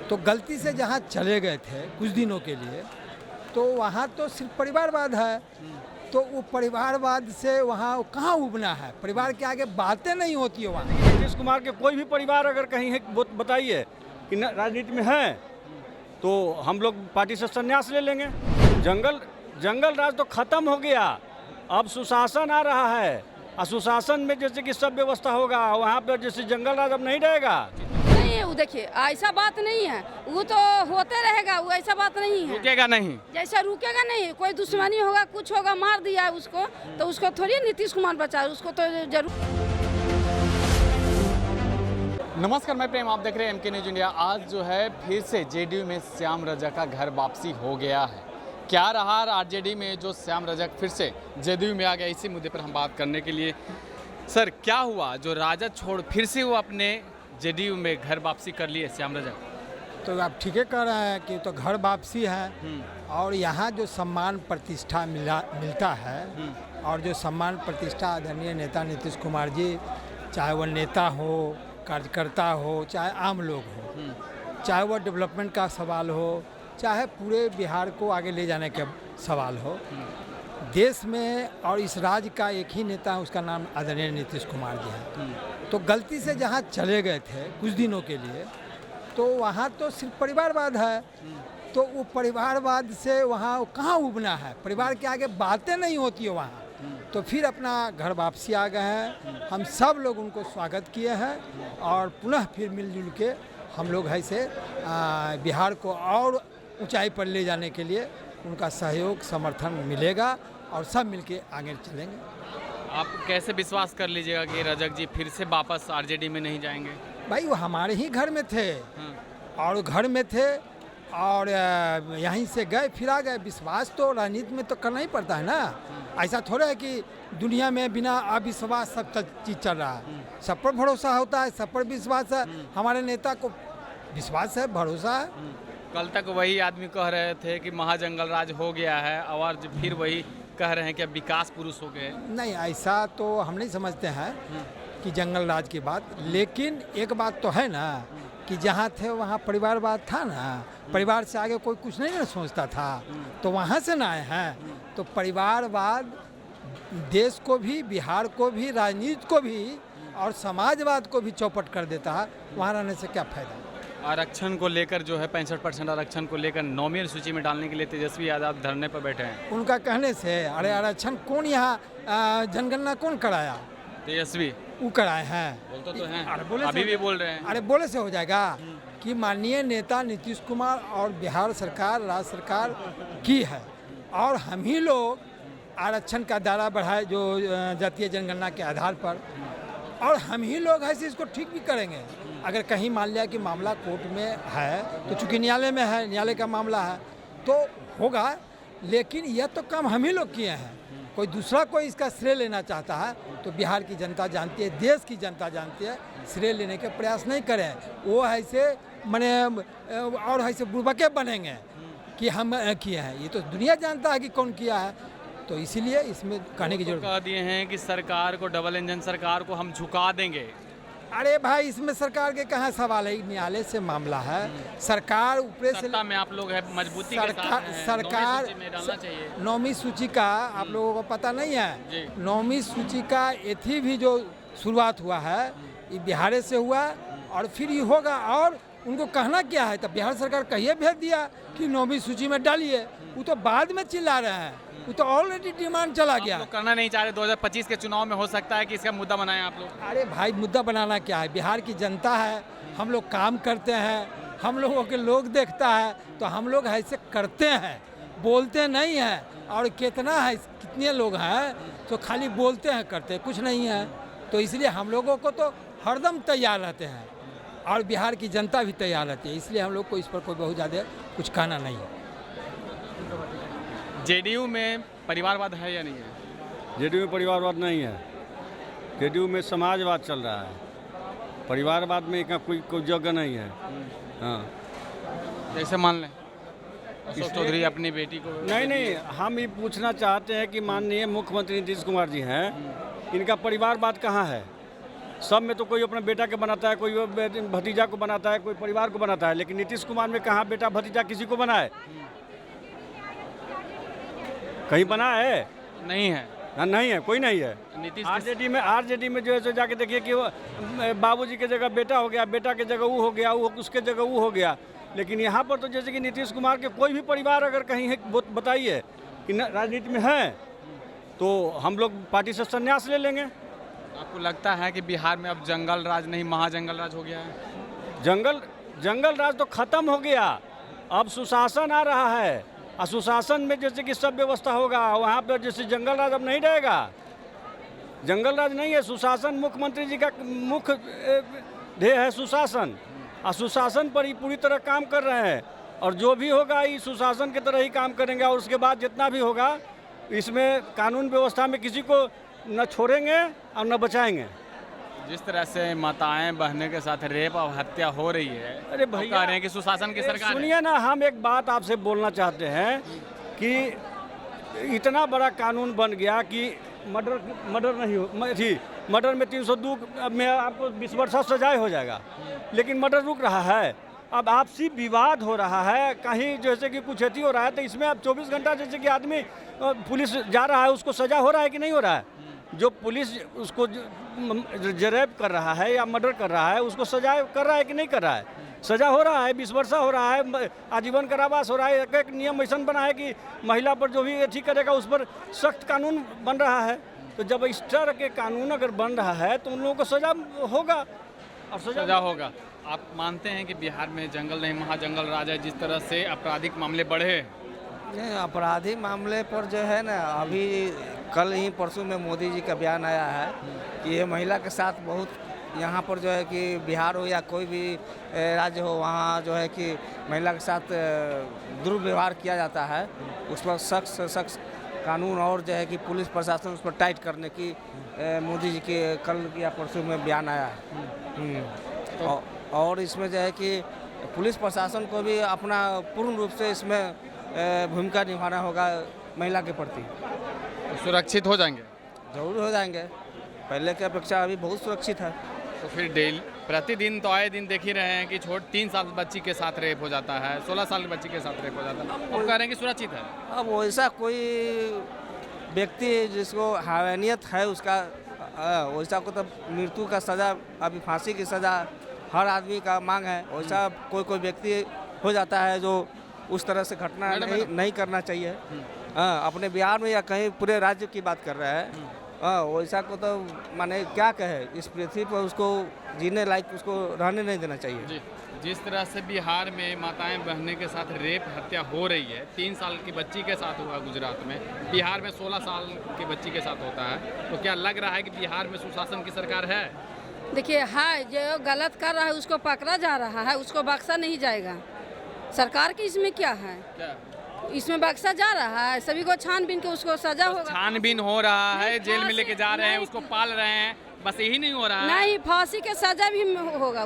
तो गलती से जहाँ चले गए थे कुछ दिनों के लिए, तो वहाँ तो सिर्फ परिवारवाद है। तो वो परिवारवाद से वहाँ कहाँ उबना है, परिवार के आगे बातें नहीं होती है वहाँ। नीतीश कुमार के कोई भी परिवार अगर कहीं है वो बताइए कि राजनीति में है तो हम लोग पार्टी से संन्यास ले लेंगे। जंगल राज तो खत्म हो गया, अब सुशासन आ रहा है। और सुशासन में जैसे कि सब व्यवस्था होगा, वहाँ पर जैसे जंगल राज अब नहीं रहेगा। नहीं, वो देखिए ऐसा बात नहीं है, वो तो होते रहेगा, वो ऐसा बात नहीं है। रुकेगा नहीं, जैसा रुकेगा नहीं, कोई दुश्मनी होगा, कुछ होगा, मार दिया उसको तो उसको थोड़ी नीतीश कुमार बचाए, उसको तो जरूर। नमस्कार, मैं प्रेम, आप देख रहे हैं MK न्यूज इंडिया। आज जो है फिर से जेडीयू में श्याम रजक का घर वापसी हो गया है। क्या रहा आरजेडी में जो श्याम रजक फिर से जेडीयू में आ गया, इसी मुद्दे पर हम बात करने के लिए। सर, क्या हुआ जो राजद छोड़ फिर से वो अपने जेडीयू में घर वापसी कर लिए श्याम रजक? तो आप ठीक है कह रहे हैं कि तो घर वापसी है, और यहाँ जो सम्मान प्रतिष्ठा मिलता है, और जो सम्मान प्रतिष्ठा आदरणीय नेता नीतीश कुमार जी, चाहे वह नेता हो, कार्यकर्ता हो, चाहे आम लोग हो, चाहे वह डेवलपमेंट का सवाल हो, चाहे पूरे बिहार को आगे ले जाने का सवाल हो, देश में और इस राज्य का एक ही नेता है, उसका नाम आदरणीय नीतीश कुमार जी है। तो गलती से जहाँ चले गए थे कुछ दिनों के लिए, तो वहाँ तो सिर्फ परिवारवाद है। तो वो परिवारवाद से वहाँ कहाँ उबना है, परिवार के आगे बातें नहीं होती है वहाँ। तो फिर अपना घर वापसी आ गए हैं। हम सब लोग उनको स्वागत किए हैं, और पुनः फिर मिलजुल के हम लोग ऐसे बिहार को और ऊंचाई पर ले जाने के लिए उनका सहयोग समर्थन मिलेगा, और सब मिलके आगे चलेंगे। आप कैसे विश्वास कर लीजिएगा कि रजक जी फिर से वापस आरजेडी में नहीं जाएंगे? भाई वो हमारे ही घर में थे, और घर में थे, और यहीं से गए फिर आ गए। विश्वास तो राजनीति में तो करना ही पड़ता है ना। ऐसा थोड़ा है कि दुनिया में बिना अविश्वास सब चीज़ चल रहा है। सब पर भरोसा होता है, सब पर विश्वास है। हमारे नेता को विश्वास है, भरोसा है। कल तक वही आदमी कह रहे थे कि महाजंगल राज हो गया है, और फिर वही कह रहे हैं कि अब विकास पुरुष हो गए। नहीं, ऐसा तो हम नहीं समझते हैं कि जंगल राज की बात। लेकिन एक बात तो है ना कि जहाँ थे वहाँ परिवारवाद था ना, परिवार से आगे कोई कुछ नहीं ना सोचता था। तो वहाँ से ना आए हैं, तो परिवारवाद देश को भी, बिहार को भी, राजनीति को भी और समाजवाद को भी चौपट कर देता है। वहाँ रहने से क्या फायदा। आरक्षण को लेकर जो है 65% आरक्षण को लेकर नौवीं सूची में डालने के लिए तेजस्वी यादव धरने पर बैठे हैं। उनका कहने से, अरे आरक्षण कौन यहाँ जनगणना कौन कराया? तेजस्वी वो कराए हैं। बोलते तो हैं, अरे बोले अभी भी बोल रहे हैं। अरे बोले से हो जाएगा कि माननीय नेता नीतीश कुमार और बिहार सरकार, राज्य सरकार की है, और हम ही लोग आरक्षण का दायरा बढ़ाए जो जातीय जनगणना के आधार पर, और हम ही लोग ऐसे इसको ठीक भी करेंगे। अगर कहीं मान लिया कि मामला कोर्ट में है, तो चूंकि न्यायालय में है, न्यायालय का मामला है, तो होगा। लेकिन यह तो काम हम ही लोग किए हैं। कोई दूसरा कोई इसका श्रेय लेना चाहता है तो बिहार की जनता जानती है, देश की जनता जानती है, श्रेय लेने के प्रयास नहीं करें। वो ऐसे मने और ऐसे बुड़बके बनेंगे कि हम किए हैं। ये तो दुनिया जानता है कि कौन किया है। तो इसीलिए इसमें कहने की जरूरत कह दिए हैं कि सरकार को, डबल इंजन सरकार को हम झुका देंगे। अरे भाई, इसमें सरकार के कहाँ सवाल है? न्यायालय से मामला है। सरकार ऊपर से सत्ता में आप लोग है, मजबूती के साथ हैं, सरकार नौवीं सूची में डालना चाहिए। नौवीं सूची का आप लोगों को पता नहीं है। नौवीं सूची का एथी भी जो शुरुआत हुआ है, ये बिहार से हुआ, और फिर ये होगा। और उनको कहना क्या है? तब बिहार सरकार कहिए भेज दिया कि नौवीं सूची में डालिए। वो तो बाद में चिल्ला रहे हैं, वो तो ऑलरेडी डिमांड चला गया। लोग करना नहीं चाह रहे। 2025 के चुनाव में हो सकता है कि इसका मुद्दा बनाएं आप लोग। अरे भाई, मुद्दा बनाना क्या है? बिहार की जनता है, हम लोग काम करते हैं, हम लोगों के लोग देखता है, तो हम लोग ऐसे करते हैं, बोलते नहीं हैं। और कितना है, कितने लोग हैं तो खाली बोलते हैं, करते कुछ नहीं है। तो इसलिए हम लोगों को तो हरदम तैयार रहते हैं, और बिहार की जनता भी तैयार रहती है। इसलिए हम लोग को इस पर कोई बहुत ज़्यादा कुछ कहना नहीं है। जेडीयू में परिवारवाद है या नहीं है? जेडीयू में परिवारवाद नहीं है। जेडीयू में समाजवाद चल रहा है, परिवारवाद में का कोई जगह नहीं है। हाँ, जैसे मान लें अशोक चौधरी अपनी बेटी को। नहीं, हम ये पूछना चाहते हैं कि माननीय मुख्यमंत्री नीतीश कुमार जी हैं, इनका परिवारवाद कहाँ है? सब में तो कोई अपने बेटा के बनाता है, कोई भतीजा को बनाता है, कोई परिवार को बनाता है, लेकिन नीतीश कुमार में कहाँ बेटा भतीजा किसी को बना है? कहीं बना है? नहीं है। नहीं है, कोई नहीं है। नीतीश आरजेडी में जो है सो जाके देखिए कि बाबूजी के जगह बेटा हो गया, बेटा के जगह वो हो गया, वो उसके जगह वो हो गया। लेकिन यहाँ पर तो जैसे कि नीतीश कुमार के कोई भी परिवार अगर कहीं है, बताइए कि राजनीति में है, तो हम लोग पार्टी से संन्यास ले लेंगे। आपको लगता है कि बिहार में अब जंगल राज नहीं महाजंगल राज हो गया है? जंगल राज तो खत्म हो गया, अब सुशासन आ रहा है। और सुशासन में जैसे कि सब व्यवस्था होगा, वहाँ पर जैसे जंगल राज अब नहीं रहेगा। जंगल राज नहीं है, सुशासन मुख्यमंत्री जी का मुख्य ध्येय है सुशासन, और सुशासन पर ही पूरी तरह काम कर रहे हैं। और जो भी होगा ये सुशासन की तरह ही काम करेंगे। और उसके बाद जितना भी होगा इसमें कानून व्यवस्था में किसी को न छोड़ेंगे और न बचाएंगे। जिस तरह से माताएं बहनों के साथ रेप और हत्या हो रही है, अरे भैया कह रहे हैं कि सुशासन की सरकार है। सुनिए ना, हम एक बात आपसे बोलना चाहते हैं कि इतना बड़ा कानून बन गया कि मर्डर नहीं हो थी, मर्डर में 302 में आपको 20 वर्ष सजाए हो जाएगा, लेकिन मर्डर रुक रहा है। अब आपसी विवाद हो रहा है, कहीं जैसे कि कुछ अति हो रहा है, तो इसमें अब 24 घंटा जैसे कि आदमी पुलिस जा रहा है, उसको सजा हो रहा है कि नहीं हो रहा है? जो पुलिस उसको रेप कर रहा है या मर्डर कर रहा है, उसको सजा कर रहा है कि नहीं कर रहा है? सजा हो रहा है, 20 वर्ष हो रहा है, आजीवन कारावास हो रहा है। एक नियम ऐसा बना है कि महिला पर जो भी अथी करेगा उस पर सख्त कानून बन रहा है। तो जब इस तरह के कानून अगर बन रहा है तो उन लोगों को सजा होगा और सजा होगा। आप मानते हैं कि बिहार में जंगल नहीं महाजंगल राज है? जिस तरह से आपराधिक मामले बढ़े, नहीं, आपराधिक मामले पर जो है ना, अभी कल ही परसों में मोदी जी का बयान आया है कि ये महिला के साथ बहुत यहाँ पर जो है कि बिहार हो या कोई भी राज्य हो, वहाँ जो है कि महिला के साथ दुर्व्यवहार किया जाता है। उस पर सख्त कानून और जो है कि पुलिस प्रशासन उस पर टाइट करने की मोदी जी के कल या परसों में बयान आया है। और इसमें जो है कि पुलिस प्रशासन को भी अपना पूर्ण रूप से इसमें भूमिका निभाना होगा महिला के प्रति। तो सुरक्षित हो जाएंगे? जरूर हो जाएंगे, पहले की अपेक्षा अभी बहुत सुरक्षित है। तो फिर प्रतिदिन तो आए दिन देख ही रहे हैं कि 3 साल बच्ची के साथ रेप हो जाता है, 16 साल की बच्ची के साथ रेप हो जाता है। अब कह रहे हैं कि सुरक्षित है। अब वैसा कोई व्यक्ति जिसको हैवानियत है उसका वैसा को तो मृत्यु का सज़ा, अभी फांसी की सज़ा हर आदमी का मांग है। वैसा कोई व्यक्ति हो जाता है जो उस तरह से घटना नहीं करना चाहिए। हाँ, अपने बिहार में या कहीं पूरे राज्य की बात कर रहे हैं। हाँ, वैसा को तो माने क्या कहे, इस पृथ्वी पर उसको जीने लायक उसको रहने नहीं देना चाहिए। जी, जिस तरह से बिहार में माताएं बहनों के साथ रेप हत्या हो रही है, 3 साल की बच्ची के साथ हुआ गुजरात में, बिहार में 16 साल की बच्ची के साथ होता है, तो क्या लग रहा है कि बिहार में सुशासन की सरकार है? देखिए, हाँ, जो गलत कर रहा है उसको पकड़ा जा रहा है, उसको बख्शा नहीं जाएगा। सरकार की इसमें क्या है? क्या? इसमें बक्सा जा रहा है, सभी को छानबीन के उसको सजा होगा। छानबीन हो रहा है, जेल में लेके जा रहे हैं, उसको पाल रहे हैं, बस यही नहीं हो रहा है। नहीं, फांसी के सजा भी होगा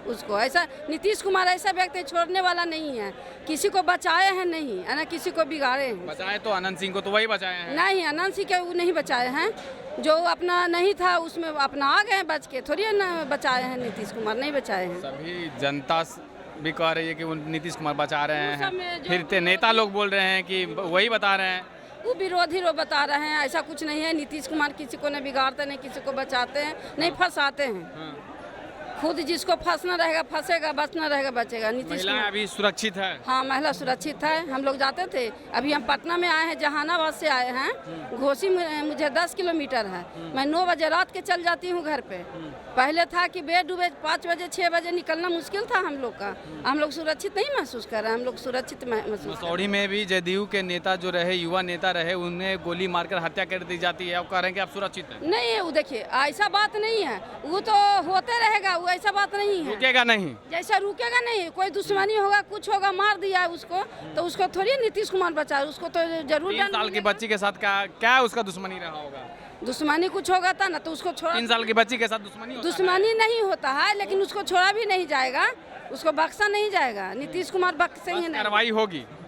उसको। ऐसा नीतीश कुमार ऐसा व्यक्ति छोड़ने वाला नहीं है, किसी को बचाए हैं नहीं है ना, किसी को बिगाड़े हैं। बचाए तो अनंत सिंह को तो वही बचाए हैं। नहीं, अनंत सिंह के वो नहीं बचाए हैं, जो अपना नहीं था उसमें अपना आ गए बच के, थोड़ी ना बचाए हैं। नीतीश कुमार नहीं बचाए हैं। सभी जनता भी कह रही है कि वो नीतीश कुमार बचा रहे हैं, फिर नेता लोग बोल रहे हैं कि वही बता रहे हैं। वो विरोधी लोग बता रहे हैं, ऐसा कुछ नहीं है। नीतीश कुमार किसी को नहीं बिगाड़ते, नहीं किसी को बचाते हैं, नहीं फंसाते हैं। खुद जिसको फंसना रहेगा फंसेगा, बचना रहेगा बचेगा। नीतीश कुमार अभी सुरक्षित है। हाँ, महिला सुरक्षित है। हम लोग जाते थे, अभी हम पटना में आए हैं, जहानाबाद से आए हैं। घोसी मुझे 10 किलोमीटर है, मैं 9 बजे रात के चल जाती हूँ घर पे। पहले था कि बेड डूबे 5 बजे 6 बजे निकलना मुश्किल था हम लोग का। हम लोग सुरक्षित नहीं महसूस कर रहे हैं, हम लोग सुरक्षित महसूस। मसौढ़ी में भी जदयू के नेता जो रहे, युवा नेता रहे, उन्हें गोली मारकर हत्या कर दी जाती है। अब कह रहे हैं कि आप सुरक्षित हैं। नहीं, वो देखिए ऐसा बात नहीं है, वो तो होते रहेगा, वो ऐसा बात नहीं है। रुकेगा नहीं, जैसा रुकेगा नहीं। कोई दुश्मनी होगा, कुछ होगा, मार दिया उसको, तो उसको थोड़ी नीतीश कुमार बचाए, उसको तो जरूर। 3 साल की बच्ची के साथ क्या उसका दुश्मनी रहा होगा? दुश्मनी कुछ होगा था ना, तो उसको छोड़ा। 3 साल की बच्ची के साथ दुश्मनी नहीं होता है, लेकिन उसको छोड़ा भी नहीं जाएगा, उसको बख्शा नहीं जाएगा। नीतीश कुमार बख्शेंगे नहीं,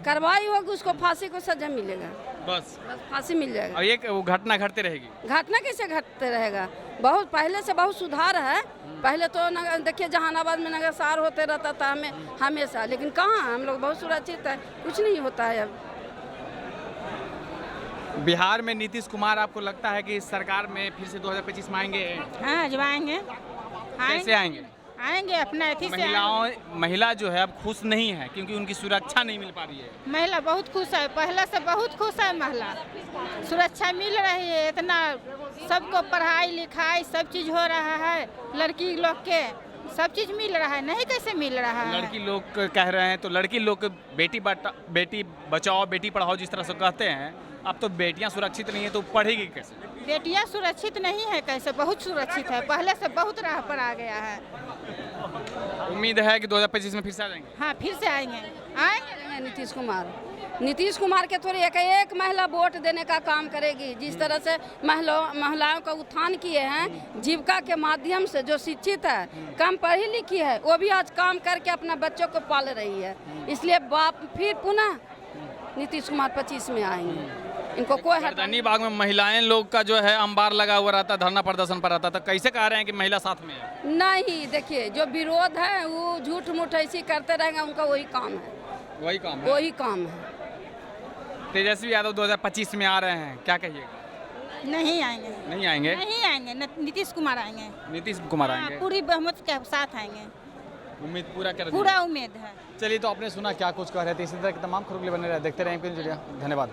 कार्रवाई होगी, उसको फांसी को सजा मिलेगा। बस फांसी मिल जाएगा। और ये वो घटना घटते रहेगी। घटना कैसे घटते रहेगा? बहुत पहले से बहुत सुधार है। पहले तो देखिए जहानाबाद में नगरसार होते रहता था हमें हमेशा, लेकिन कहाँ हम लोग बहुत सुरक्षित है, कुछ नहीं होता है अब। बिहार में नीतीश कुमार आपको लगता है कि इस सरकार में फिर से 2025 में आएंगे? हाँ जवाएंगे। कैसे आएंगे? आएंगे अपना अथी से। महिला जो है अब खुश नहीं है क्योंकि उनकी सुरक्षा नहीं मिल पा रही है। महिला बहुत खुश है, पहले से बहुत खुश है। महिला सुरक्षा मिल रही है, इतना सबको पढ़ाई लिखाई सब चीज हो रहा है। लड़की लोग के सब चीज मिल रहा है, नहीं कैसे मिल रहा है? लड़की लोग कह रहे हैं तो लड़की लोग बेटी बचाओ बेटी पढ़ाओ जिस तरह से कहते हैं, अब तो बेटियां सुरक्षित नहीं है तो पढ़ेगी कैसे? बेटियां सुरक्षित नहीं है कैसे? बहुत सुरक्षित है, पहले से बहुत राह पर आ गया है। उम्मीद है कि 2025 में फिर से आ जाएंगे। हाँ फिर से आएंगे। नीतीश कुमार के थोड़ी एक महिला वोट देने का काम करेगी। जिस तरह से महिलाओं का उत्थान किए हैं, जीविका के माध्यम से जो शिक्षित है, कम पढ़ी लिखी है, वो भी आज काम करके अपना बच्चों को पाल रही है। इसलिए फिर पुनः नीतीश कुमार 25 में आएंगे। इनको कोई गर्दनी बाग में महिलाएं लोग का जो है अंबार लगा हुआ रहता, धरना प्रदर्शन पर रहता, तो कैसे कह रहे हैं कि महिला साथ में है? नहीं, देखिए जो विरोध है वो झूठ मूठ ऐसी करते रहेंगे, उनका वही काम है। वही काम है। तेजस्वी यादव 2025 में आ रहे हैं, क्या कहिएगा? नहीं आएंगे। नहीं आएंगे? नहीं आएंगे, नीतीश कुमार आएंगे। नीतीश कुमार आएंगे? पूरी बहुमत के साथ आएंगे। उम्मीद पूरा कर पूरा उम्मीद है। चलिए, तो आपने सुना क्या कुछ कह रहे थे। इसी तरह के तमाम खबरों के लिए बने रहे, देखते रहें। धन्यवाद।